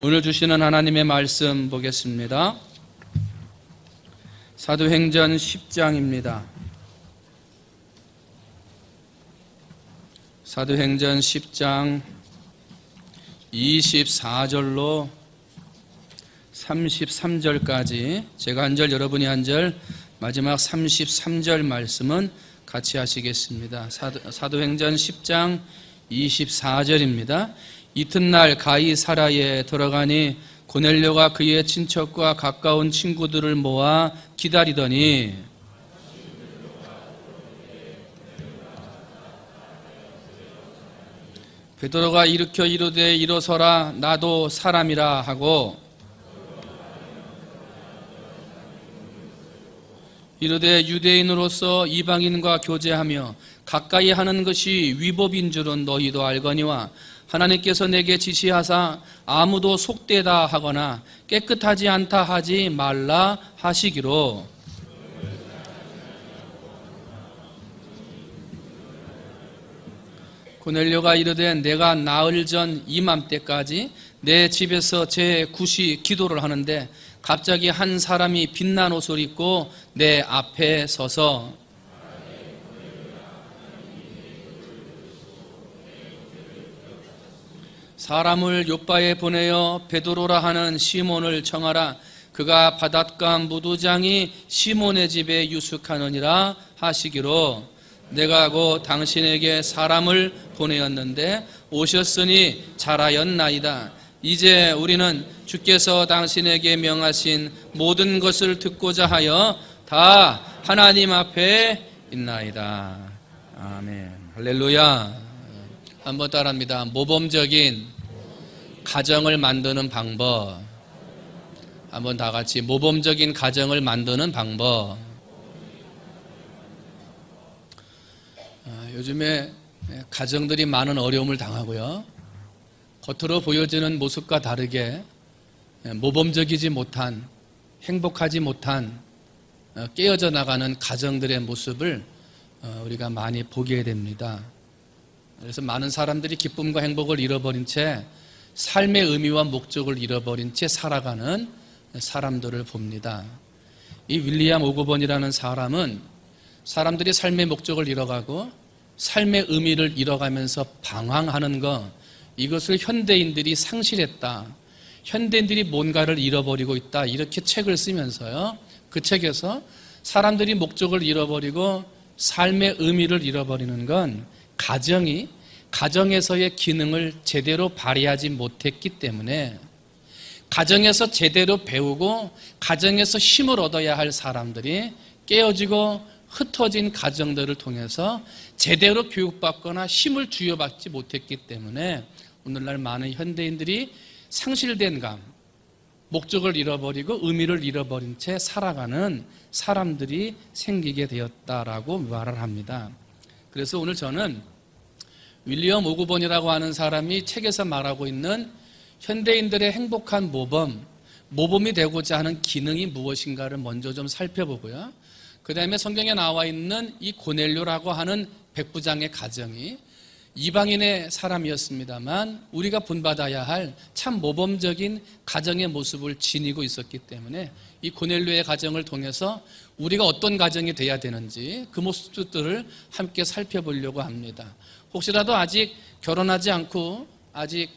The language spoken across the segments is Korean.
오늘 주시는 하나님의 말씀 보겠습니다. 사도행전 10장입니다. 사도행전 10장 24절로 33절까지 제가 한 절 여러분이 한 절, 마지막 33절 말씀은 같이 하시겠습니다. 사도행전 10장 24절입니다. 이튿날 가이사랴에 들어가니 고넬료가 그의 친척과 가까운 친구들을 모아 기다리더니 베드로가 일으켜 이르되 일어서라 나도 사람이라 하고 이르되 유대인으로서 이방인과 교제하며 가까이 하는 것이 위법인 줄은 너희도 알거니와 하나님께서 내게 지시하사 아무도 속되다 하거나 깨끗하지 않다 하지 말라 하시기로 고넬료가 이르되 내가 나흘 전 이맘때까지 내 집에서 제 9시 기도를 하는데 갑자기 한 사람이 빛난 옷을 입고 내 앞에 서서 사람을 요바에 보내어 베드로라 하는 시몬을 청하라. 그가 바닷가 무두장이 시몬의 집에 유숙하느니라 하시기로 내가 곧 당신에게 사람을 보내었는데 오셨으니 잘하였나이다. 이제 우리는 주께서 당신에게 명하신 모든 것을 듣고자 하여 다 하나님 앞에 있나이다. 아멘. 할렐루야. 한번 따라합니다. 모범적인 가정을 만드는 방법. 한번 다 같이 모범적인 가정을 만드는 방법. 요즘에 가정들이 많은 어려움을 당하고요. 겉으로 보여지는 모습과 다르게 모범적이지 못한, 행복하지 못한, 깨어져 나가는 가정들의 모습을 우리가 많이 보게 됩니다. 그래서 많은 사람들이 기쁨과 행복을 잃어버린 채 삶의 의미와 목적을 잃어버린 채 살아가는 사람들을 봅니다. 이 윌리엄 오거번이라는 사람은 사람들이 삶의 목적을 잃어가고 삶의 의미를 잃어가면서 방황하는 것, 이것을 현대인들이 상실했다. 현대인들이 뭔가를 잃어버리고 있다. 이렇게 책을 쓰면서요. 그 책에서 사람들이 목적을 잃어버리고 삶의 의미를 잃어버리는 건 가정에서의 기능을 제대로 발휘하지 못했기 때문에 가정에서 제대로 배우고 가정에서 힘을 얻어야 할 사람들이 깨어지고 흩어진 가정들을 통해서 제대로 교육받거나 힘을 주여받지 못했기 때문에 오늘날 많은 현대인들이 상실된 감, 목적을 잃어버리고 의미를 잃어버린 채 살아가는 사람들이 생기게 되었다라고 말을 합니다. 그래서 오늘 저는 윌리엄 오거번이라고 하는 사람이 책에서 말하고 있는 현대인들의 행복한 모범이 되고자 하는 기능이 무엇인가를 먼저 좀 살펴보고요. 그 다음에 성경에 나와 있는 이 고넬료라고 하는 백부장의 가정이 이방인의 사람이었습니다만 우리가 본받아야 할 참 모범적인 가정의 모습을 지니고 있었기 때문에 이 고넬료의 가정을 통해서 우리가 어떤 가정이 돼야 되는지 그 모습들을 함께 살펴보려고 합니다. 혹시라도 아직 결혼하지 않고 아직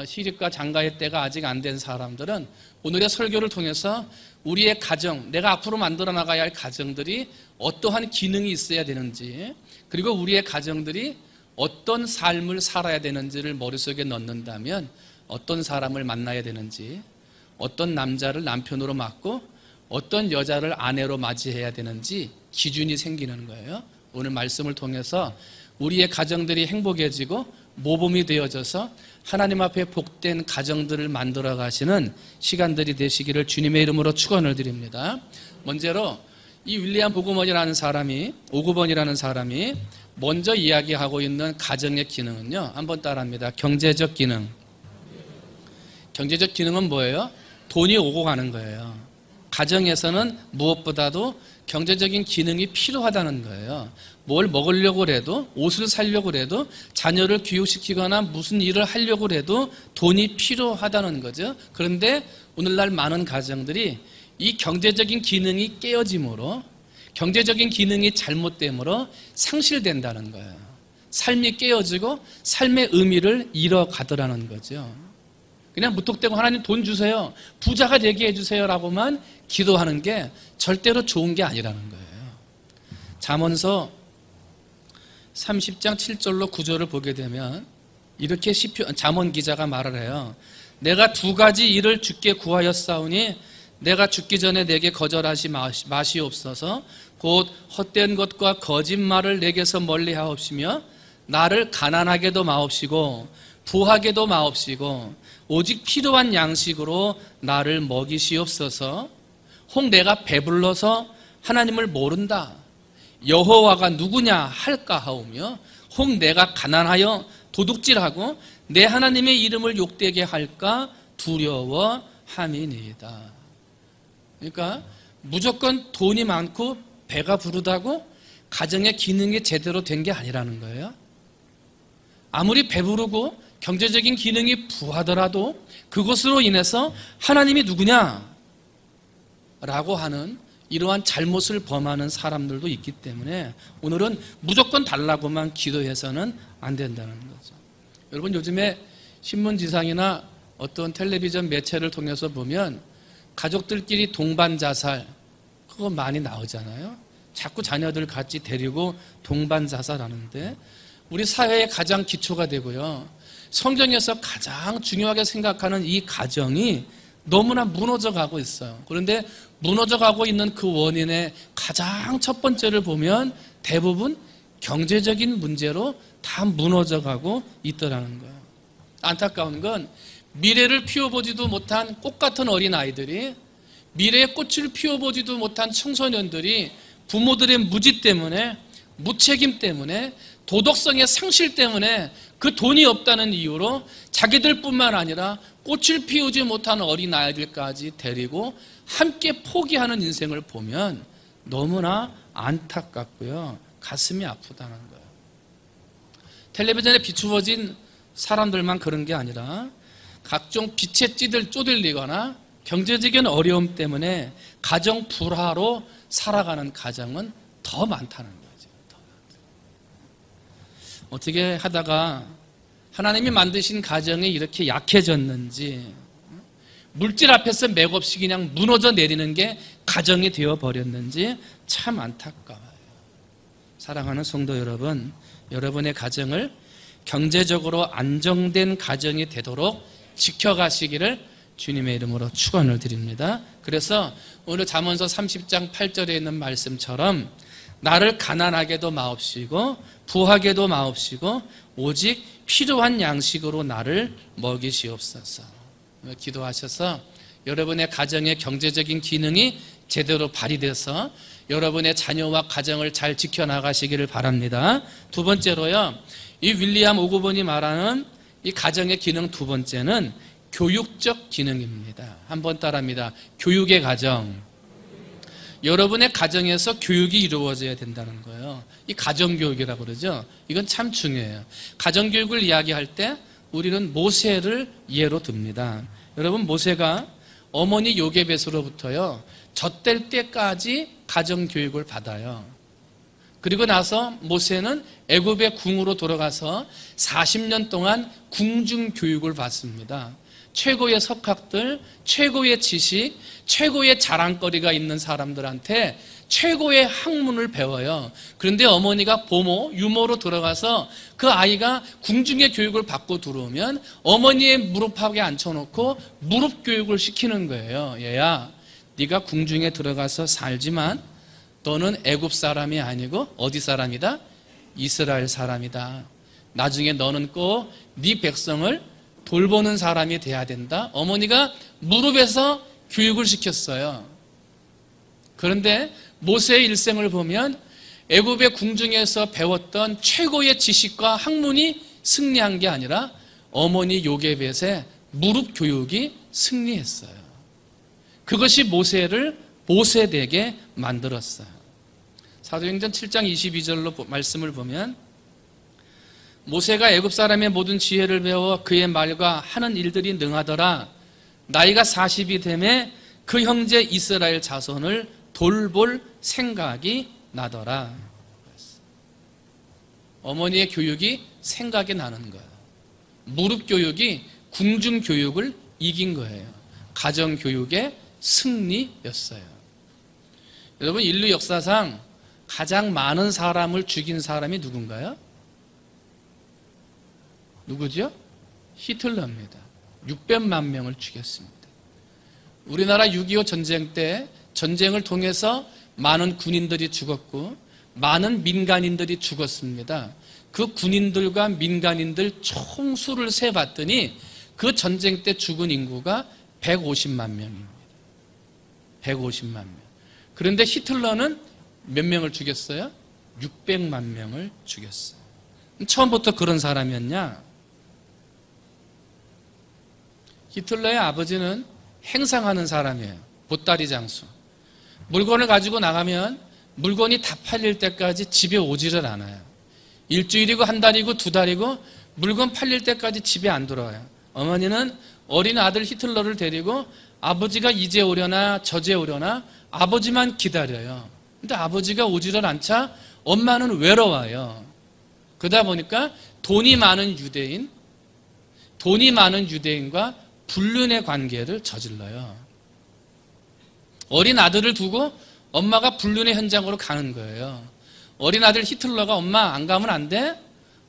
시집과 장가의 때가 아직 안 된 사람들은 오늘의 설교를 통해서 우리의 가정, 내가 앞으로 만들어 나가야 할 가정들이 어떠한 기능이 있어야 되는지, 그리고 우리의 가정들이 어떤 삶을 살아야 되는지를 머릿속에 넣는다면 어떤 사람을 만나야 되는지, 어떤 남자를 남편으로 맞고 어떤 여자를 아내로 맞이해야 되는지 기준이 생기는 거예요. 오늘 말씀을 통해서 우리의 가정들이 행복해지고 모범이 되어져서 하나님 앞에 복된 가정들을 만들어 가시는 시간들이 되시기를 주님의 이름으로 축원을 드립니다. 먼저로 이 윌리엄 오거번이라는 사람이 먼저 이야기하고 있는 가정의 기능은요, 한번 따라합니다. 경제적 기능. 경제적 기능은 뭐예요? 돈이 오고 가는 거예요. 가정에서는 무엇보다도 경제적인 기능이 필요하다는 거예요. 뭘 먹으려고 해도, 옷을 사려고 해도, 자녀를 교육시키거나 무슨 일을 하려고 해도 돈이 필요하다는 거죠. 그런데 오늘날 많은 가정들이 이 경제적인 기능이 깨어짐으로, 경제적인 기능이 잘못됨으로 상실된다는 거예요. 삶이 깨어지고 삶의 의미를 잃어가더라는 거죠. 그냥 무턱대고 하나님 돈 주세요, 부자가 되게 해주세요 라고만 기도하는 게 절대로 좋은 게 아니라는 거예요. 잠언서 30장 7절로 9절을 보게 되면 이렇게 잠언 기자가 말을 해요. 내가 두 가지 일을 주께 구하였사오니 내가 죽기 전에 내게 거절하지 마시옵소서. 곧 헛된 것과 거짓말을 내게서 멀리하옵시며 나를 가난하게도 마옵시고 부하게도 마옵시고 오직 필요한 양식으로 나를 먹이시옵소서. 혹 내가 배불러서 하나님을 모른다, 여호와가 누구냐 할까 하오며, 혹 내가 가난하여 도둑질하고 내 하나님의 이름을 욕되게 할까 두려워함이니이다. 그러니까 무조건 돈이 많고 배가 부르다고 가정의 기능이 제대로 된 게 아니라는 거예요. 아무리 배부르고 경제적인 기능이 부하더라도 그것으로 인해서 하나님이 누구냐 라고 하는 이러한 잘못을 범하는 사람들도 있기 때문에 오늘은 무조건 달라고만 기도해서는 안 된다는 거죠. 여러분, 요즘에 신문지상이나 어떤 텔레비전 매체를 통해서 보면 가족들끼리 동반 자살, 그거 많이 나오잖아요. 자꾸 자녀들 같이 데리고 동반 자살하는데 우리 사회의 가장 기초가 되고요, 성경에서 가장 중요하게 생각하는 이 가정이 너무나 무너져 가고 있어요. 그런데 무너져 가고 있는 그 원인의 가장 첫 번째를 보면 대부분 경제적인 문제로 다 무너져 가고 있더라는 거예요. 안타까운 건 미래를 피워보지도 못한 꽃 같은 어린아이들이, 미래의 꽃을 피워보지도 못한 청소년들이 부모들의 무지 때문에, 무책임 때문에, 도덕성의 상실 때문에 그 돈이 없다는 이유로 자기들뿐만 아니라 꽃을 피우지 못한 어린아이들까지 데리고 함께 포기하는 인생을 보면 너무나 안타깝고요, 가슴이 아프다는 거예요. 텔레비전에 비추어진 사람들만 그런 게 아니라 각종 빛에 쪼들리거나 경제적인 어려움 때문에 가정 불화로 살아가는 가정은 더 많다는 거죠. 어떻게 하다가 하나님이 만드신 가정이 이렇게 약해졌는지, 물질 앞에서 맥없이 그냥 무너져 내리는 게 가정이 되어버렸는지 참 안타까워요. 사랑하는 성도 여러분, 여러분의 가정을 경제적으로 안정된 가정이 되도록 지켜가시기를 주님의 이름으로 축원을 드립니다. 그래서 오늘 잠언서 30장 8절에 있는 말씀처럼 나를 가난하게도 마옵시고 부하게도 마옵시고 오직 필요한 양식으로 나를 먹이시옵소서. 기도하셔서 여러분의 가정의 경제적인 기능이 제대로 발휘돼서 여러분의 자녀와 가정을 잘 지켜나가시기를 바랍니다. 두 번째로요, 이 윌리엄 오구본이 말하는 이 가정의 기능 두 번째는 교육적 기능입니다. 한번 따라합니다. 교육의 가정. 여러분의 가정에서 교육이 이루어져야 된다는 거예요. 이 가정교육이라고 그러죠. 이건 참 중요해요. 가정교육을 이야기할 때 우리는 모세를 예로 듭니다. 여러분, 모세가 어머니 요게벳으로부터요, 젖될 때까지 가정교육을 받아요. 그리고 나서 모세는 애굽의 궁으로 돌아가서 40년 동안 궁중교육을 받습니다. 최고의 석학들, 최고의 지식, 최고의 자랑거리가 있는 사람들한테 최고의 학문을 배워요. 그런데 어머니가 보모, 유모로 들어가서 그 아이가 궁중의 교육을 받고 들어오면 어머니의 무릎하게 앉혀놓고 무릎 교육을 시키는 거예요. 얘야, 네가 궁중에 들어가서 살지만 너는 애굽 사람이 아니고 어디 사람이다? 이스라엘 사람이다. 나중에 너는 꼭 네 백성을 돌보는 사람이 돼야 된다. 어머니가 무릎에서 교육을 시켰어요. 그런데 모세의 일생을 보면 애굽의 궁중에서 배웠던 최고의 지식과 학문이 승리한 게 아니라 어머니 요게벳의 무릎 교육이 승리했어요. 그것이 모세를 모세되게 만들었어요. 사도행전 7장 22절로 말씀을 보면 모세가 애굽 사람의 모든 지혜를 배워 그의 말과 하는 일들이 능하더라. 나이가 40이 되매 그 형제 이스라엘 자손을 돌볼 생각이 나더라. 어머니의 교육이 생각이 나는 거예요. 무릎 교육이 궁중 교육을 이긴 거예요. 가정 교육의 승리였어요. 여러분, 인류 역사상 가장 많은 사람을 죽인 사람이 누군가요? 누구죠? 히틀러입니다. 600만 명을 죽였습니다. 우리나라 6.25 전쟁 때 전쟁을 통해서 많은 군인들이 죽었고 많은 민간인들이 죽었습니다. 그 군인들과 민간인들 총수를 세봤더니 그 전쟁 때 죽은 인구가 150만 명입니다. 150만 명. 그런데 히틀러는 몇 명을 죽였어요? 600만 명을 죽였어요. 처음부터 그런 사람이었냐? 히틀러의 아버지는 행상하는 사람이에요. 보따리 장수. 물건을 가지고 나가면 물건이 다 팔릴 때까지 집에 오지를 않아요. 일주일이고 한 달이고 두 달이고 물건 팔릴 때까지 집에 안 들어와요. 어머니는 어린 아들 히틀러를 데리고 아버지가 이제 오려나 저제 오려나 아버지만 기다려요. 근데 아버지가 오지를 않자 엄마는 외로워요. 그러다 보니까 돈이 많은 유대인과 불륜의 관계를 저질러요. 어린 아들을 두고 엄마가 불륜의 현장으로 가는 거예요. 어린 아들 히틀러가 엄마 안 가면 안 돼?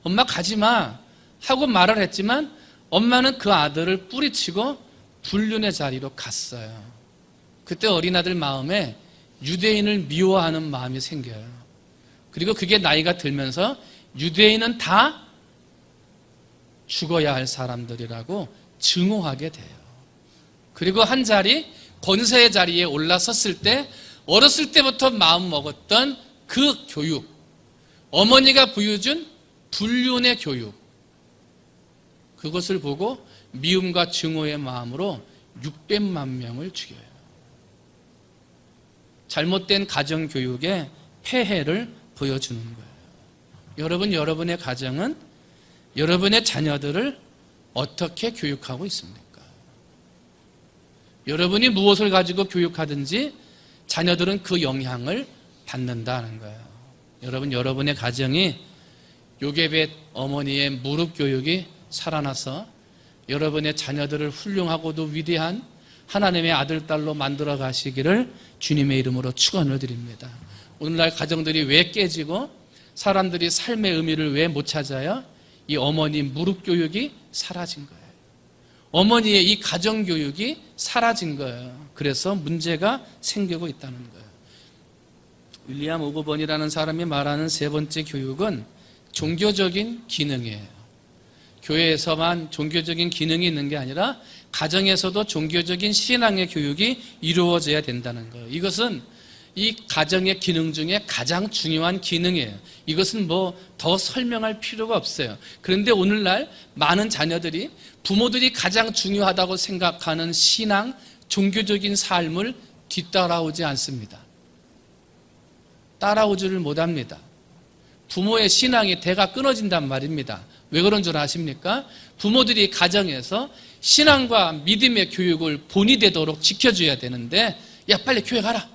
엄마 가지 마 하고 말을 했지만 엄마는 그 아들을 뿌리치고 불륜의 자리로 갔어요. 그때 어린 아들 마음에 유대인을 미워하는 마음이 생겨요. 그리고 그게 나이가 들면서 유대인은 다 죽어야 할 사람들이라고 증오하게 돼요. 그리고 한 자리, 권세의 자리에 올라섰을 때 어렸을 때부터 마음 먹었던 그 교육, 어머니가 부여준 불륜의 교육, 그것을 보고 미움과 증오의 마음으로 600만 명을 죽여요. 잘못된 가정교육의 폐해를 보여주는 거예요. 여러분, 여러분의 가정은 여러분의 자녀들을 어떻게 교육하고 있습니까? 여러분이 무엇을 가지고 교육하든지 자녀들은 그 영향을 받는다는 거예요. 여러분, 여러분의 가정이 요게벳 어머니의 무릎 교육이 살아나서 여러분의 자녀들을 훌륭하고도 위대한 하나님의 아들, 딸로 만들어 가시기를 주님의 이름으로 축원을 드립니다. 오늘날 가정들이 왜 깨지고 사람들이 삶의 의미를 왜 못 찾아요? 이 어머니 무릎 교육이 사라진 거예요. 어머니의 이 가정 교육이 사라진 거예요. 그래서 문제가 생기고 있다는 거예요. 윌리엄 오거번이라는 사람이 말하는 세 번째 교육은 종교적인 기능이에요. 교회에서만 종교적인 기능이 있는 게 아니라 가정에서도 종교적인 신앙의 교육이 이루어져야 된다는 거예요. 이것은 이 가정의 기능 중에 가장 중요한 기능이에요. 이것은 뭐 더 설명할 필요가 없어요. 그런데 오늘날 많은 자녀들이 부모들이 가장 중요하다고 생각하는 신앙, 종교적인 삶을 뒤따라오지 않습니다. 따라오지를 못합니다. 부모의 신앙이 대가 끊어진단 말입니다. 왜 그런 줄 아십니까? 부모들이 가정에서 신앙과 믿음의 교육을 본이 되도록 지켜줘야 되는데, 야, 빨리 교회 가라.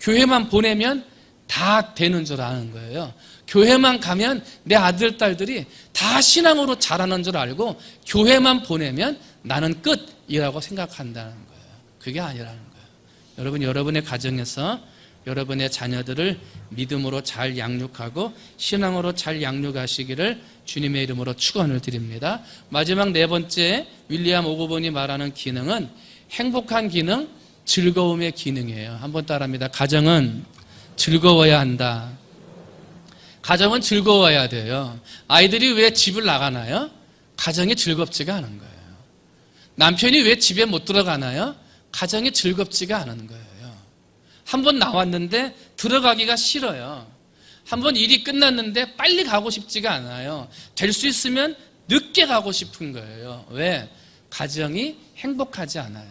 교회만 보내면 다 되는 줄 아는 거예요. 교회만 가면 내 아들, 딸들이 다 신앙으로 자라는 줄 알고 교회만 보내면 나는 끝이라고 생각한다는 거예요. 그게 아니라는 거예요. 여러분, 여러분의 가정에서 여러분의 자녀들을 믿음으로 잘 양육하고 신앙으로 잘 양육하시기를 주님의 이름으로 축원을 드립니다. 마지막 네 번째 윌리엄 오거번이 말하는 기능은 행복한 기능, 즐거움의 기능이에요. 한번 따라합니다. 가정은 즐거워야 한다. 가정은 즐거워야 돼요. 아이들이 왜 집을 나가나요? 가정이 즐겁지가 않은 거예요. 남편이 왜 집에 못 들어가나요? 가정이 즐겁지가 않은 거예요. 한번 나왔는데 들어가기가 싫어요. 한번 일이 끝났는데 빨리 가고 싶지가 않아요. 될 수 있으면 늦게 가고 싶은 거예요. 왜? 가정이 행복하지 않아요.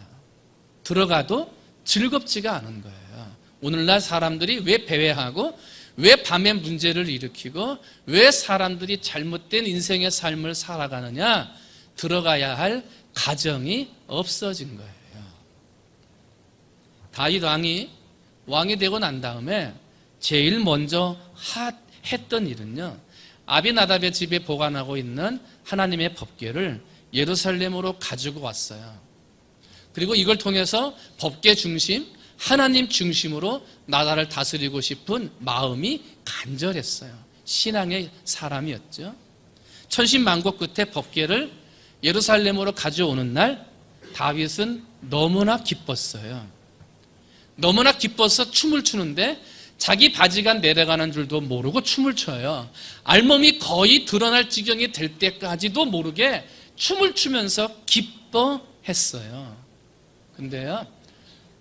들어가도 즐겁지가 않은 거예요. 오늘날 사람들이 왜 배회하고 왜 밤에 문제를 일으키고 왜 사람들이 잘못된 인생의 삶을 살아가느냐? 들어가야 할 가정이 없어진 거예요. 다윗 왕이 되고 난 다음에 제일 먼저 했던 일은요, 아비나답의 집에 보관하고 있는 하나님의 법궤를 예루살렘으로 가지고 왔어요. 그리고 이걸 통해서 법궤 중심, 하나님 중심으로 나라를 다스리고 싶은 마음이 간절했어요. 신앙의 사람이었죠. 천신만고 끝에 법궤를 예루살렘으로 가져오는 날 다윗은 너무나 기뻤어요. 너무나 기뻐서 춤을 추는데 자기 바지가 내려가는 줄도 모르고 춤을 춰요. 알몸이 거의 드러날 지경이 될 때까지도 모르게 춤을 추면서 기뻐했어요. 근데요,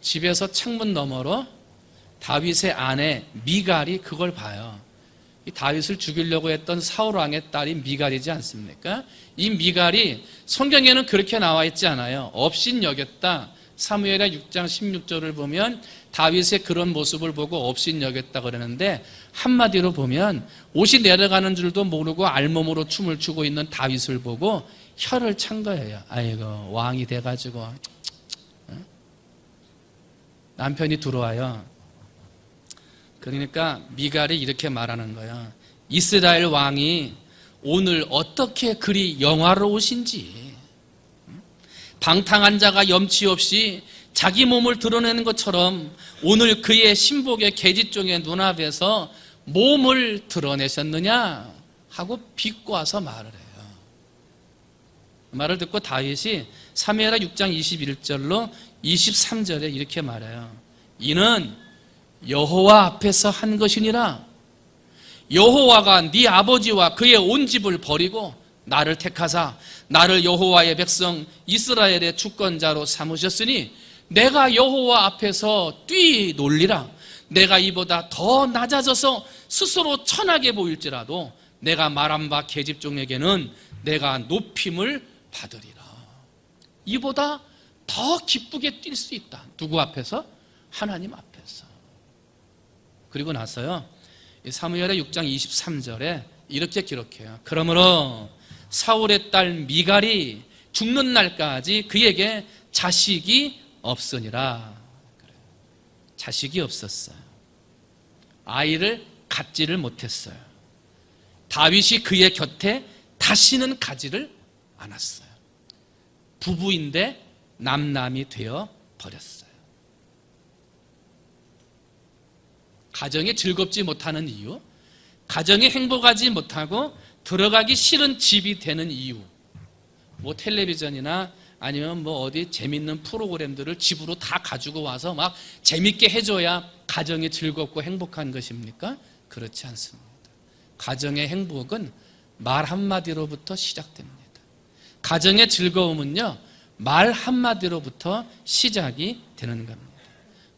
집에서 창문 너머로 다윗의 아내 미갈이 그걸 봐요. 이 다윗을 죽이려고 했던 사울 왕의 딸이 미갈이지 않습니까? 이 미갈이 성경에는 그렇게 나와 있지 않아요. 업신여겼다. 사무엘하 6장 16절을 보면 다윗의 그런 모습을 보고 업신여겼다 그러는데, 한마디로 보면 옷이 내려가는 줄도 모르고 알몸으로 춤을 추고 있는 다윗을 보고 혀를 찬 거예요. 아이고, 왕이 돼가지고 남편이 들어와요. 그러니까 미갈이 이렇게 말하는 거야. 이스라엘 왕이 오늘 어떻게 그리 영화로우신지, 방탕한 자가 염치 없이 자기 몸을 드러내는 것처럼 오늘 그의 신복의 계집종의 눈앞에서 몸을 드러내셨느냐 하고 비꼬아서 말을 해요. 그 말을 듣고 다윗이 사무엘하 6장 21절로 23절에 이렇게 말해요. 이는 여호와 앞에서 한 것이니라. 여호와가 네 아버지와 그의 온 집을 버리고 나를 택하사 나를 여호와의 백성 이스라엘의 주권자로 삼으셨으니 내가 여호와 앞에서 뛰놀리라. 내가 이보다 더 낮아져서 스스로 천하게 보일지라도 내가 말한 바 계집종에게는 내가 높임을 받으리라. 이보다 더 기쁘게 뛸 수 있다. 누구 앞에서? 하나님 앞에서. 그리고 나서요, 사무엘의 6장 23절에 이렇게 기록해요. 그러므로 사울의 딸 미갈이 죽는 날까지 그에게 자식이 없으니라. 자식이 없었어요. 아이를 갖지를 못했어요. 다윗이 그의 곁에 다시는 가지를 않았어요. 부부인데 남남이 되어 버렸어요. 가정이 즐겁지 못하는 이유, 가정이 행복하지 못하고 들어가기 싫은 집이 되는 이유, 뭐 텔레비전이나 아니면 뭐 어디 재밌는 프로그램들을 집으로 다 가지고 와서 막 재밌게 해줘야 가정이 즐겁고 행복한 것입니까? 그렇지 않습니다. 가정의 행복은 말 한마디로부터 시작됩니다. 가정의 즐거움은요, 말 한마디로부터 시작이 되는 겁니다.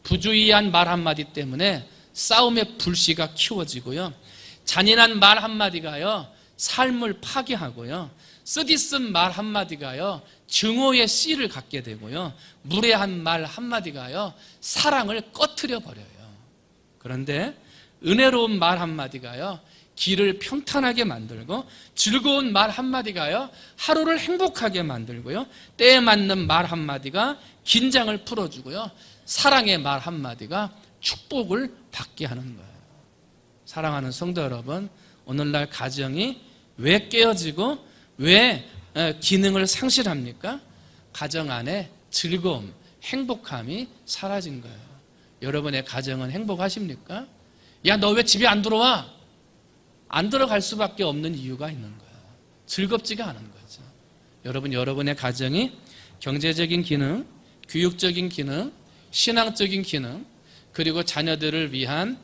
부주의한 말 한마디 때문에 싸움의 불씨가 키워지고요, 잔인한 말 한마디가요 삶을 파괴하고요, 쓰디쓴 말 한마디가요 증오의 씨를 갖게 되고요, 무례한 말 한마디가요 사랑을 꺼트려 버려요. 그런데 은혜로운 말 한마디가요 길을 평탄하게 만들고, 즐거운 말 한마디가요 하루를 행복하게 만들고요, 때에 맞는 말 한마디가 긴장을 풀어주고요, 사랑의 말 한마디가 축복을 받게 하는 거예요. 사랑하는 성도 여러분, 오늘날 가정이 왜 깨어지고 왜 기능을 상실합니까? 가정 안에 즐거움, 행복함이 사라진 거예요. 여러분의 가정은 행복하십니까? 야, 너 왜 집에 안 들어와? 안 들어갈 수밖에 없는 이유가 있는 거예요. 즐겁지가 않은 거죠. 여러분, 여러분의 가정이 경제적인 기능, 교육적인 기능, 신앙적인 기능, 그리고 자녀들을 위한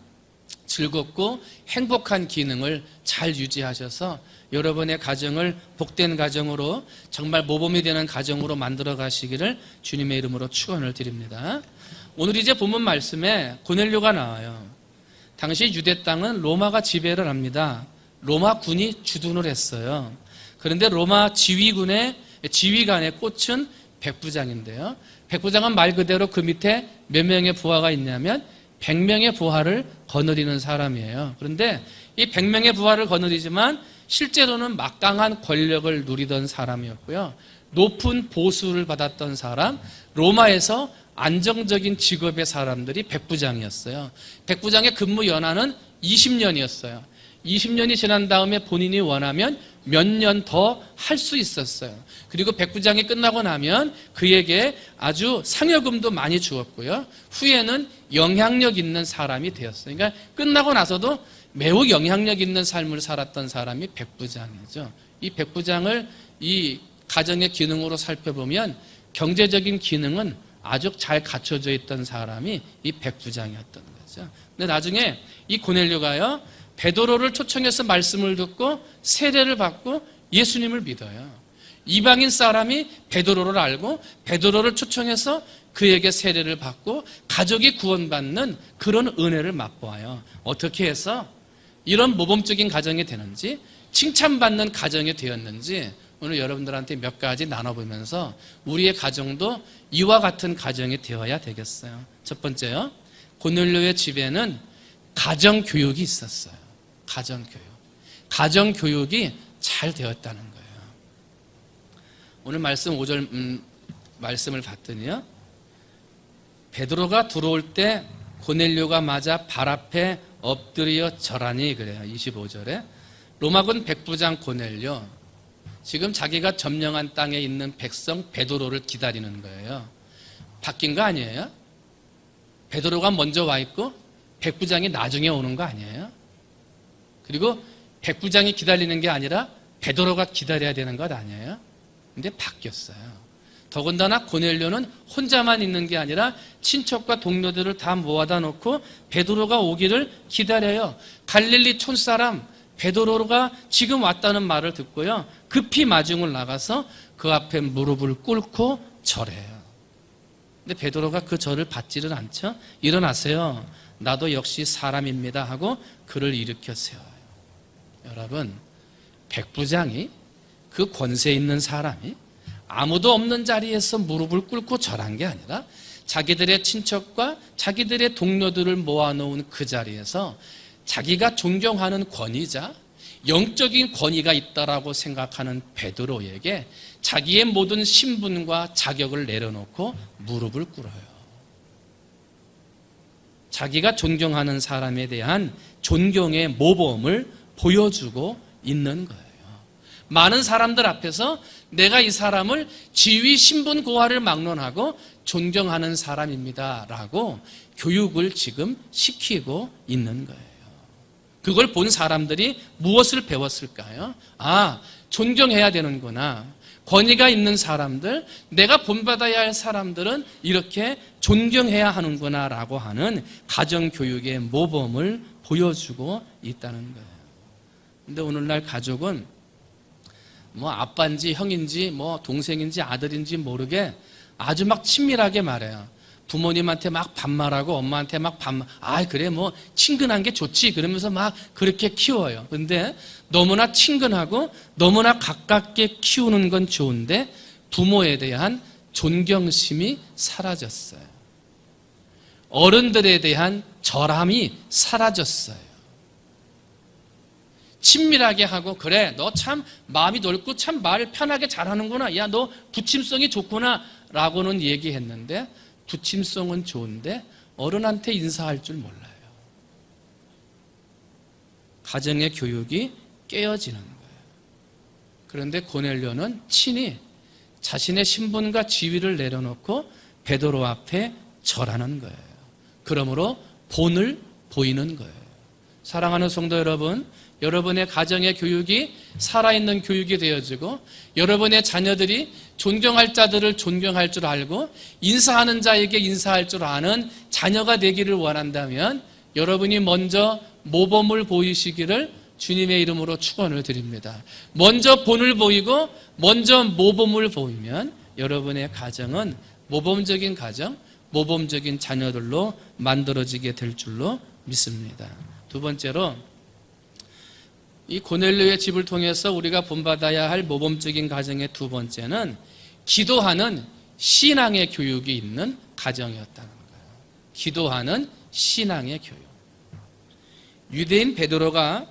즐겁고 행복한 기능을 잘 유지하셔서 여러분의 가정을 복된 가정으로, 정말 모범이 되는 가정으로 만들어 가시기를 주님의 이름으로 축원을 드립니다. 오늘 이제 본문 말씀에 고넬료가 나와요. 당시 유대 땅은 로마가 지배를 합니다. 로마 군이 주둔을 했어요. 그런데 로마 지휘관의 꽃은 백부장인데요, 백부장은 말 그대로 그 밑에 몇 명의 부하가 있냐면 100명의 부하를 거느리는 사람이에요. 그런데 이 100명의 부하를 거느리지만 실제로는 막강한 권력을 누리던 사람이었고요. 높은 보수를 받았던 사람, 로마에서 안정적인 직업의 사람들이 백부장이었어요. 백부장의 근무 연한은 20년이었어요. 20년이 지난 다음에 본인이 원하면 몇 년 더 할 수 있었어요. 그리고 백부장이 끝나고 나면 그에게 아주 상여금도 많이 주었고요. 후에는 영향력 있는 사람이 되었어요. 그러니까 끝나고 나서도 매우 영향력 있는 삶을 살았던 사람이 백부장이죠. 이 백부장을 이 가정의 기능으로 살펴보면 경제적인 기능은 아주 잘 갖춰져 있던 사람이 이 백부장이었던 거죠. 근데 나중에 이 고넬료가요, 베드로를 초청해서 말씀을 듣고 세례를 받고 예수님을 믿어요. 이방인 사람이 베드로를 알고 베드로를 초청해서 그에게 세례를 받고 가족이 구원받는 그런 은혜를 맛보아요. 어떻게 해서 이런 모범적인 가정이 되는지, 칭찬받는 가정이 되었는지 오늘 여러분들한테 몇 가지 나눠보면서 우리의 가정도 이와 같은 가정이 되어야 되겠어요. 첫 번째요, 고넬료의 집에는 가정교육이 있었어요. 가정교육이 잘 되었다는 거예요. 오늘 말씀 5절 말씀을 봤더니요, 베드로가 들어올 때 고넬료가 맞아 발 앞에 엎드려 절하니 그래요. 25절에 로마군 백부장 고넬료, 지금 자기가 점령한 땅에 있는 백성 베드로를 기다리는 거예요. 바뀐 거 아니에요? 베드로가 먼저 와 있고 백부장이 나중에 오는 거 아니에요? 그리고 백부장이 기다리는 게 아니라 베드로가 기다려야 되는 것 아니에요? 근데 바뀌었어요. 더군다나 고넬료는 혼자만 있는 게 아니라 친척과 동료들을 다 모아다 놓고 베드로가 오기를 기다려요. 갈릴리 촌사람 베드로가 지금 왔다는 말을 듣고요, 급히 마중을 나가서 그 앞에 무릎을 꿇고 절해요. 근데 베드로가 그 절을 받지를 않죠. 일어나세요, 나도 역시 사람입니다 하고 그를 일으켜 세워요. 여러분, 백부장이, 그 권세 있는 사람이 아무도 없는 자리에서 무릎을 꿇고 절한 게 아니라 자기들의 친척과 자기들의 동료들을 모아놓은 그 자리에서 자기가 존경하는 권위자, 영적인 권위가 있다라고 생각하는 베드로에게 자기의 모든 신분과 자격을 내려놓고 무릎을 꿇어요. 자기가 존경하는 사람에 대한 존경의 모범을 보여주고 있는 거예요. 많은 사람들 앞에서 내가 이 사람을 지위, 신분, 고하를 막론하고 존경하는 사람입니다 라고 교육을 지금 시키고 있는 거예요. 그걸 본 사람들이 무엇을 배웠을까요? 아, 존경해야 되는구나. 권위가 있는 사람들, 내가 본받아야 할 사람들은 이렇게 존경해야 하는구나 라고 하는 가정교육의 모범을 보여주고 있다는 거예요. 근데 오늘날 가족은 뭐 아빠인지 형인지 뭐 동생인지 아들인지 모르게 아주 막 친밀하게 말해요. 부모님한테 막 반말하고 엄마한테 막 그래 뭐 친근한 게 좋지 그러면서 막 그렇게 키워요. 근데 너무나 친근하고 너무나 가깝게 키우는 건 좋은데 부모에 대한 존경심이 사라졌어요. 어른들에 대한 절함이 사라졌어요. 친밀하게 하고, 그래 너 참 마음이 넓고 참 말 편하게 잘하는구나, 야 너 부침성이 좋구나 라고는 얘기했는데 부침성은 좋은데 어른한테 인사할 줄 몰라요. 가정의 교육이 깨어지는 거예요. 그런데 고넬료는 친히 자신의 신분과 지위를 내려놓고 베드로 앞에 절하는 거예요. 그러므로 본을 보이는 거예요. 사랑하는 성도 여러분, 여러분의 가정의 교육이 살아있는 교육이 되어지고 여러분의 자녀들이 존경할 자들을 존경할 줄 알고 인사하는 자에게 인사할 줄 아는 자녀가 되기를 원한다면 여러분이 먼저 모범을 보이시기를 주님의 이름으로 축원을 드립니다. 먼저 본을 보이고 먼저 모범을 보이면 여러분의 가정은 모범적인 가정, 모범적인 자녀들로 만들어지게 될 줄로 믿습니다. 두 번째로, 이 고넬료의 집을 통해서 우리가 본받아야 할 모범적인 가정의 두 번째는 기도하는 신앙의 교육이 있는 가정이었다는 거예요. 기도하는 신앙의 교육. 유대인 베드로가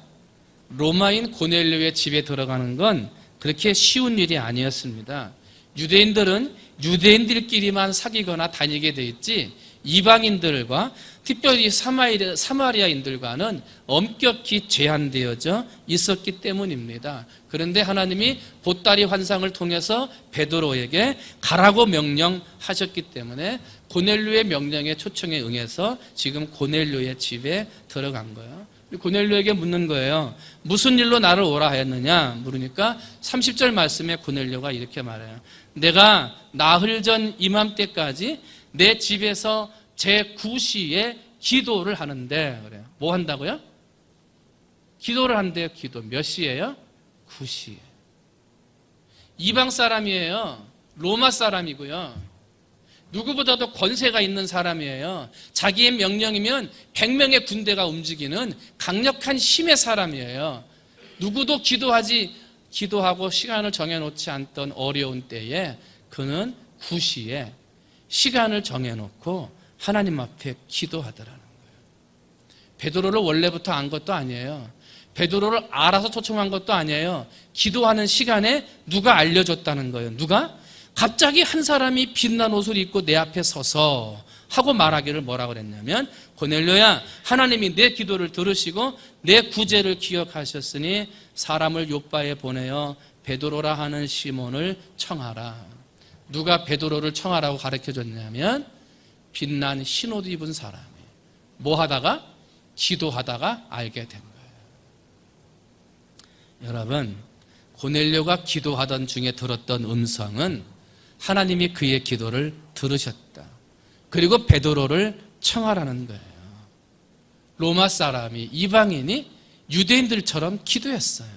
로마인 고넬료의 집에 들어가는 건 그렇게 쉬운 일이 아니었습니다. 유대인들은 유대인들끼리만 사귀거나 다니게 돼 있지 이방인들과 특별히 사마리아인들과는 엄격히 제한되어져 있었기 때문입니다. 그런데 하나님이 보따리 환상을 통해서 베드로에게 가라고 명령하셨기 때문에 고넬료의 명령에 초청에 응해서 지금 고넬료의 집에 들어간 거예요. 고넬료에게 묻는 거예요. 무슨 일로 나를 오라 하였느냐 물으니까 30절 말씀에 고넬료가 이렇게 말해요. 내가 나흘 전 이맘때까지 내 집에서 제9시에 기도를 하는데 그래요. 뭐 한다고요? 기도를 한대요. 기도. 몇 시예요? 9시에. 이방 사람이에요. 로마 사람이고요. 누구보다도 권세가 있는 사람이에요. 자기의 명령이면 100명의 군대가 움직이는 강력한 힘의 사람이에요. 누구도 기도하고 시간을 정해놓지 않던 어려운 때에 그는 9시에 시간을 정해놓고 하나님 앞에 기도하더라는 거예요. 베드로를 원래부터 안 것도 아니에요. 베드로를 알아서 초청한 것도 아니에요. 기도하는 시간에 누가 알려줬다는 거예요. 누가? 갑자기 한 사람이 빛난 옷을 입고 내 앞에 서서 하고 말하기를 뭐라고 그랬냐면 고넬료야 하나님이 내 기도를 들으시고 내 구제를 기억하셨으니 사람을 요바에 보내어 베드로라 하는 시몬을 청하라. 누가 베드로를 청하라고 가르쳐줬냐면 빛난 흰옷 입은 사람이 뭐 하다가? 기도하다가 알게 된 거예요. 여러분 고넬료가 기도하던 중에 들었던 음성은 하나님이 그의 기도를 들으셨다. 그리고 베드로를 청하라는 거예요. 로마 사람이 이방인이 유대인들처럼 기도했어요.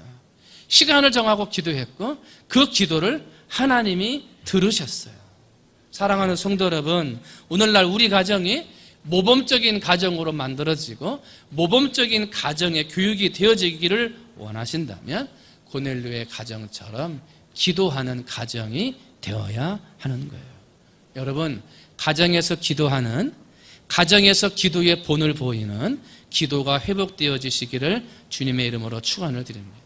시간을 정하고 기도했고 그 기도를 하나님이 들으셨어요. 사랑하는 성도 여러분, 오늘날 우리 가정이 모범적인 가정으로 만들어지고 모범적인 가정의 교육이 되어지기를 원하신다면 고넬료의 가정처럼 기도하는 가정이 되어야 하는 거예요. 여러분, 가정에서 기도하는, 가정에서 기도의 본을 보이는 기도가 회복되어지시기를 주님의 이름으로 축원을 드립니다.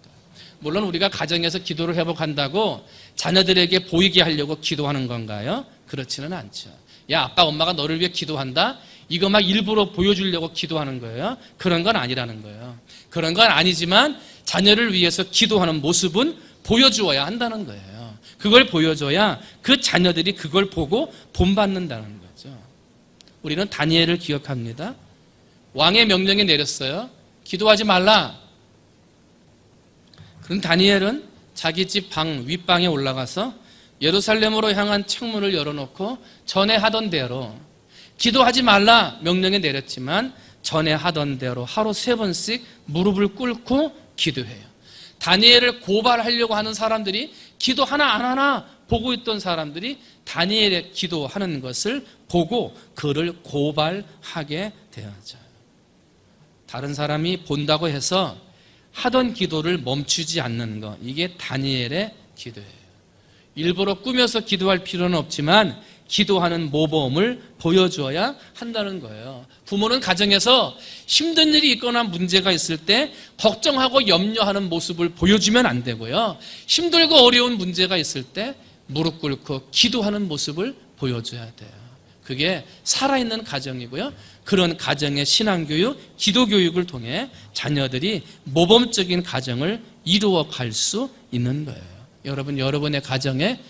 물론 우리가 가정에서 기도를 회복한다고 자녀들에게 보이게 하려고 기도하는 건가요? 그렇지는 않죠. 야, 아빠, 엄마가 너를 위해 기도한다? 이거 막 일부러 보여주려고 기도하는 거예요? 그런 건 아니라는 거예요. 그런 건 아니지만 자녀를 위해서 기도하는 모습은 보여주어야 한다는 거예요. 그걸 보여줘야 그 자녀들이 그걸 보고 본받는다는 거죠. 우리는 다니엘을 기억합니다. 왕의 명령이 내렸어요. 기도하지 말라. 그럼 다니엘은 자기 집 방 윗방에 올라가서 예루살렘으로 향한 창문을 열어놓고 전에 하던 대로 기도하지 말라 명령이 내렸지만 전에 하던 대로 하루 3번씩 무릎을 꿇고 기도해요. 다니엘을 고발하려고 하는 사람들이 기도 하나 안 하나 보고 있던 사람들이 다니엘의 기도하는 것을 보고 그를 고발하게 되었죠. 다른 사람이 본다고 해서 하던 기도를 멈추지 않는 것, 이게 다니엘의 기도예요. 일부러 꾸며서 기도할 필요는 없지만 기도하는 모범을 보여주어야 한다는 거예요. 부모는 가정에서 힘든 일이 있거나 문제가 있을 때 걱정하고 염려하는 모습을 보여주면 안 되고요. 힘들고 어려운 문제가 있을 때 무릎 꿇고 기도하는 모습을 보여줘야 돼요. 그게 살아있는 가정이고요. 그런 가정의 신앙교육, 기도교육을 통해 자녀들이 모범적인 가정을 이루어갈 수 있는 거예요. 여러분, 여러분의 가정에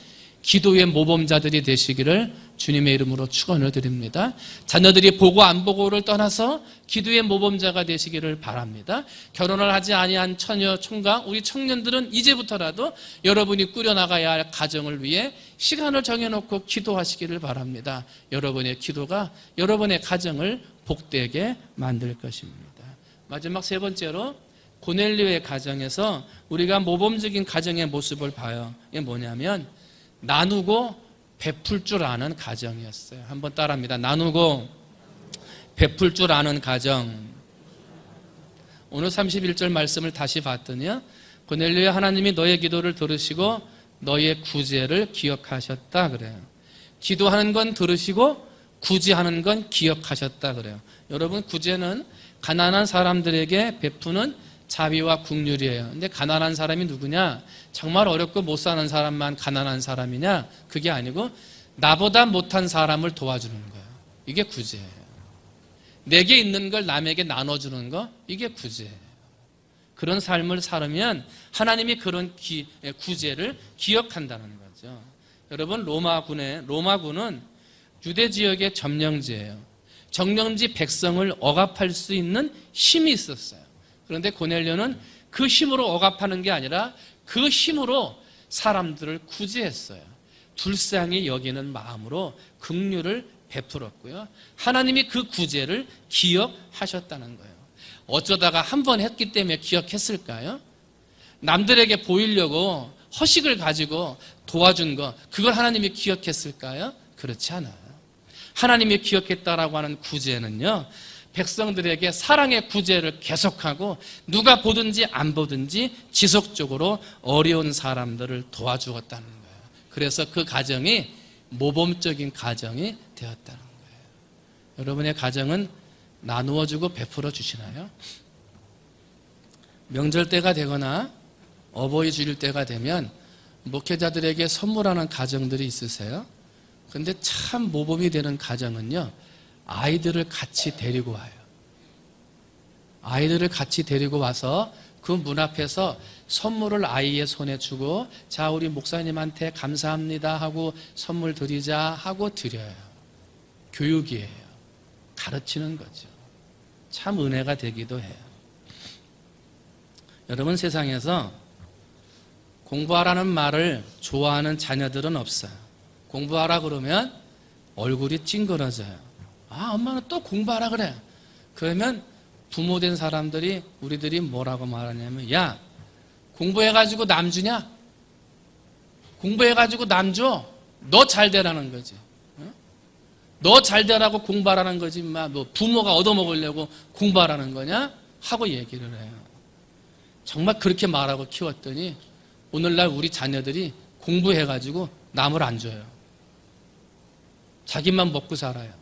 기도의 모범자들이 되시기를 주님의 이름으로 축원을 드립니다. 자녀들이 보고 안 보고를 떠나서 기도의 모범자가 되시기를 바랍니다. 결혼을 하지 아니한 처녀 총각 우리 청년들은 이제부터라도 여러분이 꾸려나가야 할 가정을 위해 시간을 정해놓고 기도하시기를 바랍니다. 여러분의 기도가 여러분의 가정을 복되게 만들 것입니다. 마지막 3번째로 고넬료의 가정에서 우리가 모범적인 가정의 모습을 봐요. 이게 뭐냐면 나누고 베풀 줄 아는 가정이었어요. 한번 따라합니다. 나누고 베풀 줄 아는 가정. 오늘 31절 말씀을 다시 봤더니요. 고넬료야, 하나님이 너의 기도를 들으시고 너의 구제를 기억하셨다 그래요. 기도하는 건 들으시고 구제하는 건 기억하셨다 그래요. 여러분, 구제는 가난한 사람들에게 베푸는 자비와 긍휼이에요. 근데 가난한 사람이 누구냐? 정말 어렵고 못 사는 사람만 가난한 사람이냐? 그게 아니고 나보다 못한 사람을 도와주는 거예요. 이게 구제예요. 내게 있는 걸 남에게 나눠주는 거, 이게 구제예요. 그런 삶을 살으면 하나님이 그런 구제를 기억한다는 거죠. 여러분, 로마군은 유대 지역의 점령지예요. 점령지 백성을 억압할 수 있는 힘이 있었어요. 그런데 고넬료는 그 힘으로 억압하는 게 아니라 그 힘으로 사람들을 구제했어요. 불쌍히 여기는 마음으로 긍휼을 베풀었고요. 하나님이 그 구제를 기억하셨다는 거예요. 어쩌다가 한 번 했기 때문에 기억했을까요? 남들에게 보이려고 허식을 가지고 도와준 거, 그걸 하나님이 기억했을까요? 그렇지 않아요. 하나님이 기억했다라고 하는 구제는요, 백성들에게 사랑의 구제를 계속하고 누가 보든지 안 보든지 지속적으로 어려운 사람들을 도와주었다는 거예요. 그래서 그 가정이 모범적인 가정이 되었다는 거예요. 여러분의 가정은 나누어주고 베풀어 주시나요? 명절 때가 되거나 어버이 주일 때가 되면 목회자들에게 선물하는 가정들이 있으세요? 근데 참 모범이 되는 가정은요, 아이들을 같이 데리고 와요. 아이들을 같이 데리고 와서 그 문 앞에서 선물을 아이의 손에 주고, 자, 우리 목사님한테 감사합니다 하고 선물 드리자 하고 드려요. 교육이에요. 가르치는 거죠. 참 은혜가 되기도 해요. 여러분, 세상에서 공부하라는 말을 좋아하는 자녀들은 없어요. 공부하라 그러면 얼굴이 찡그러져요. 아, 엄마는 또 공부하라 그래. 그러면 부모 된 사람들이, 우리들이 뭐라고 말하냐면, 야, 공부해가지고 남 주냐? 공부해가지고 남 줘? 너 잘 되라는 거지. 너 잘 되라고 공부하라는 거지. 뭐 부모가 얻어먹으려고 공부하라는 거냐? 하고 얘기를 해요. 정말 그렇게 말하고 키웠더니 오늘날 우리 자녀들이 공부해가지고 남을 안 줘요. 자기만 먹고 살아요.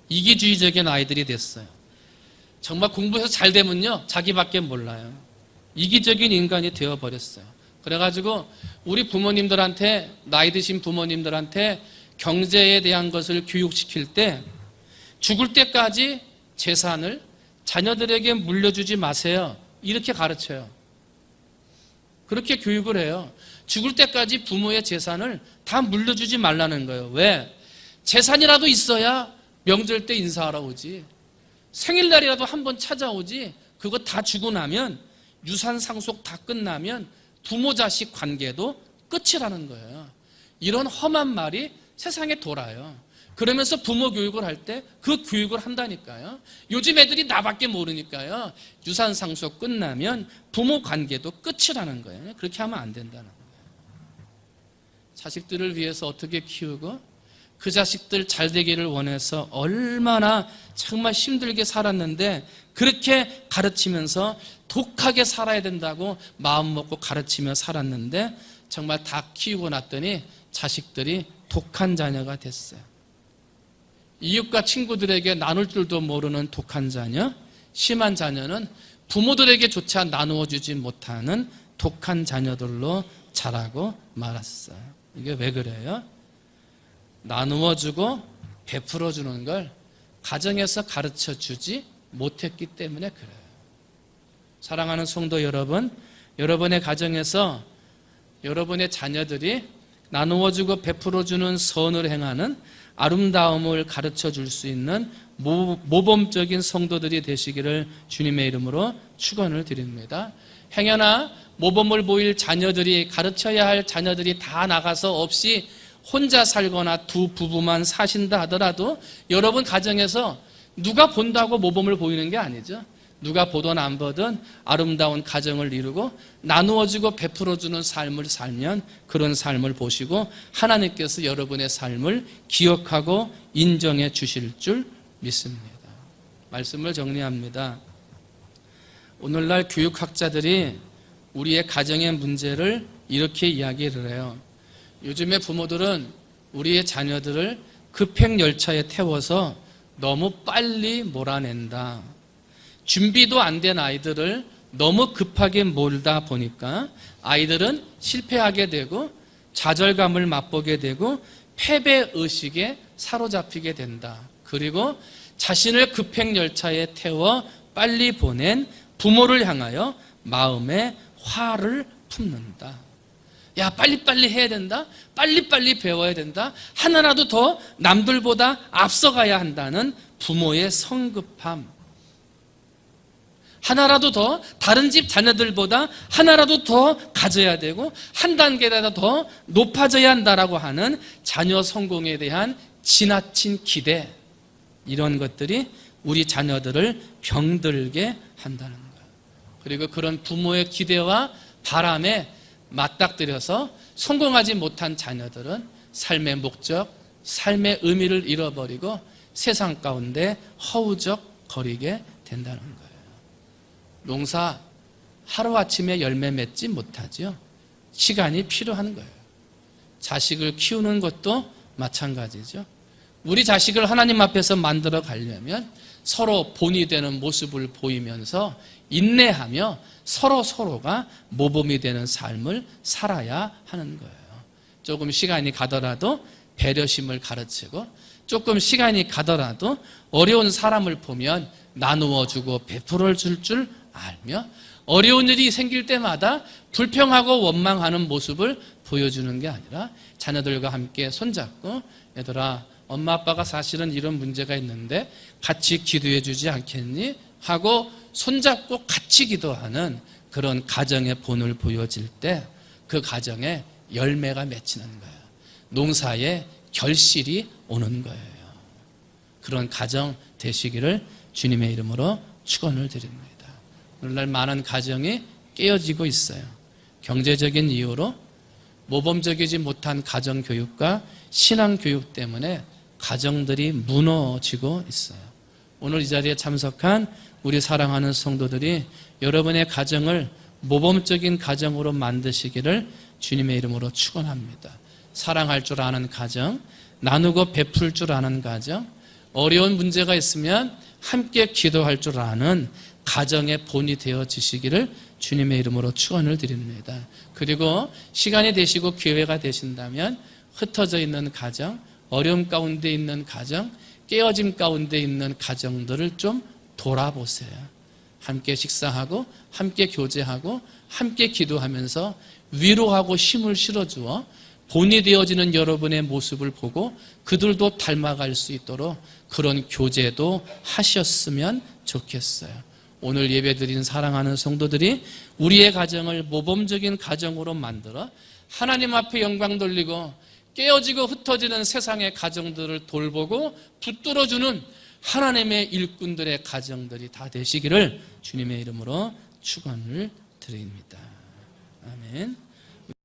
이기주의적인 아이들이 됐어요. 정말 공부해서 잘 되면요, 자기밖에 몰라요. 이기적인 인간이 되어버렸어요. 그래가지고 우리 부모님들한테, 나이 드신 부모님들한테 경제에 대한 것을 교육시킬 때 죽을 때까지 재산을 자녀들에게 물려주지 마세요. 이렇게 가르쳐요. 그렇게 교육을 해요. 죽을 때까지 부모의 재산을 다 물려주지 말라는 거예요. 왜? 재산이라도 있어야 명절 때 인사하러 오지. 생일날이라도 한번 찾아오지. 그거 다 주고 나면, 유산 상속 다 끝나면 부모 자식 관계도 끝이라는 거예요. 이런 험한 말이 세상에 돌아요. 그러면서 부모 교육을 할 때 그 교육을 한다니까요. 요즘 애들이 나밖에 모르니까요. 유산 상속 끝나면 부모 관계도 끝이라는 거예요. 그렇게 하면 안 된다는 거예요. 자식들을 위해서 어떻게 키우고 그 자식들 잘 되기를 원해서 얼마나 정말 힘들게 살았는데, 그렇게 가르치면서 독하게 살아야 된다고 마음 먹고 가르치며 살았는데, 정말 다 키우고 났더니 자식들이 독한 자녀가 됐어요. 이웃과 친구들에게 나눌 줄도 모르는 독한 자녀, 심한 자녀는 부모들에게조차 나누어 주지 못하는 독한 자녀들로 자라고 말았어요. 이게 왜 그래요? 나누어 주고 베풀어 주는 걸 가정에서 가르쳐 주지 못했기 때문에 그래요. 사랑하는 성도 여러분, 여러분의 가정에서 여러분의 자녀들이 나누어 주고 베풀어 주는 선을 행하는 아름다움을 가르쳐 줄 수 있는 모범적인 성도들이 되시기를 주님의 이름으로 축원을 드립니다. 행여나 모범을 보일 자녀들이, 가르쳐야 할 자녀들이 다 나가서 없이 혼자 살거나 두 부부만 사신다 하더라도 여러분 가정에서 누가 본다고 모범을 보이는 게 아니죠. 누가 보든 안 보든 아름다운 가정을 이루고 나누어주고 베풀어주는 삶을 살면 그런 삶을 보시고 하나님께서 여러분의 삶을 기억하고 인정해 주실 줄 믿습니다. 말씀을 정리합니다. 오늘날 교육학자들이 우리의 가정의 문제를 이렇게 이야기를 해요. 요즘의 부모들은 우리의 자녀들을 급행 열차에 태워서 너무 빨리 몰아낸다. 준비도 안 된 아이들을 너무 급하게 몰다 보니까 아이들은 실패하게 되고 좌절감을 맛보게 되고 패배의식에 사로잡히게 된다. 그리고 자신을 급행열차에 태워 빨리 보낸 부모를 향하여 마음에 화를 품는다. 야, 빨리빨리 해야 된다. 빨리빨리 배워야 된다. 하나라도 더 남들보다 앞서가야 한다는 부모의 성급함. 하나라도 더 다른 집 자녀들보다 하나라도 더 가져야 되고 한 단계라도 더 높아져야 한다라고 하는 자녀 성공에 대한 지나친 기대, 이런 것들이 우리 자녀들을 병들게 한다는 거예요. 그리고 그런 부모의 기대와 바람에 맞닥뜨려서 성공하지 못한 자녀들은 삶의 목적, 삶의 의미를 잃어버리고 세상 가운데 허우적거리게 된다는 거예요. 농사 하루아침에 열매 맺지 못하죠. 시간이 필요한 거예요. 자식을 키우는 것도 마찬가지죠. 우리 자식을 하나님 앞에서 만들어 가려면 서로 본이 되는 모습을 보이면서 인내하며 서로가 모범이 되는 삶을 살아야 하는 거예요. 조금 시간이 가더라도 배려심을 가르치고 조금 시간이 가더라도 어려운 사람을 보면 나누어 주고 베풀어 줄 줄 알며 어려운 일이 생길 때마다 불평하고 원망하는 모습을 보여주는 게 아니라 자녀들과 함께 손잡고 얘들아, 엄마 아빠가 사실은 이런 문제가 있는데 같이 기도해 주지 않겠니? 하고 손잡고 같이 기도하는 그런 가정의 본을 보여질 때 그 가정에 열매가 맺히는 거예요. 농사에 결실이 오는 거예요. 그런 가정 되시기를 주님의 이름으로 축원을 드립니다. 오늘날 많은 가정이 깨어지고 있어요. 경제적인 이유로 모범적이지 못한 가정교육과 신앙교육 때문에 가정들이 무너지고 있어요. 오늘 이 자리에 참석한 우리 사랑하는 성도들이 여러분의 가정을 모범적인 가정으로 만드시기를 주님의 이름으로 축원합니다. 사랑할 줄 아는 가정, 나누고 베풀 줄 아는 가정, 어려운 문제가 있으면 함께 기도할 줄 아는 가정의 본이 되어지시기를 주님의 이름으로 축원을 드립니다. 그리고 시간이 되시고 기회가 되신다면 흩어져 있는 가정, 어려움 가운데 있는 가정, 깨어짐 가운데 있는 가정들을 좀 돌아보세요. 함께 식사하고 함께 교제하고 함께 기도하면서 위로하고 힘을 실어주어 본이 되어지는 여러분의 모습을 보고 그들도 닮아갈 수 있도록 그런 교제도 하셨으면 좋겠어요. 오늘 예배드린 사랑하는 성도들이 우리의 가정을 모범적인 가정으로 만들어 하나님 앞에 영광 돌리고 깨어지고 흩어지는 세상의 가정들을 돌보고 붙들어주는 하나님의 일꾼들의 가정들이 다 되시기를 주님의 이름으로 축원을 드립니다. 아멘.